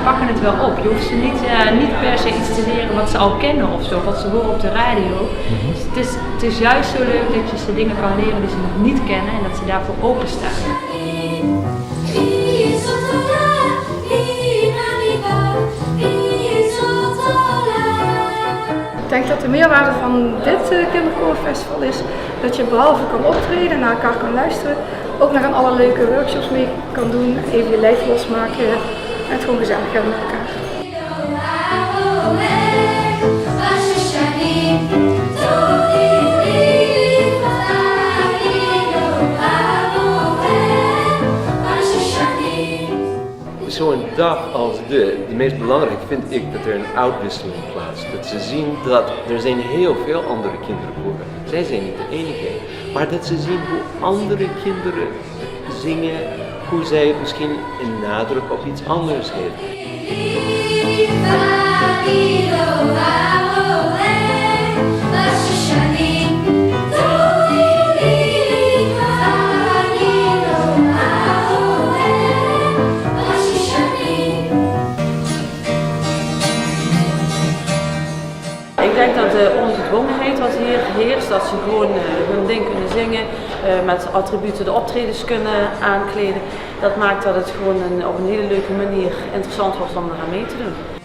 pakken het wel op. Je hoeft ze niet per se iets te leren wat ze al kennen of zo, wat ze horen op de radio. Dus het is juist zo leuk dat je ze dingen kan leren die ze nog niet kennen en dat ze daarvoor openstaan. Ik denk dat de meerwaarde van dit kinderkoorfestival is dat je behalve kan optreden, naar elkaar kan luisteren, ook nog aan alle leuke workshops mee kan doen, even je lijf losmaken en het gewoon gezellig hebben met elkaar. Zo'n dag als de meest belangrijk vind ik dat er een uitwisseling plaatsvindt. Dat ze zien dat er zijn heel veel andere kinderkoren. Zij zijn niet de enige. Maar dat ze zien hoe andere kinderen zingen, hoe zij misschien een nadruk op iets anders geven. Ik denk dat de ongedwongenheid wat hier heerst, dat ze gewoon hun ding kunnen zingen, met attributen de optredens kunnen aankleden, dat maakt dat het gewoon op een hele leuke manier interessant wordt om eraan mee te doen.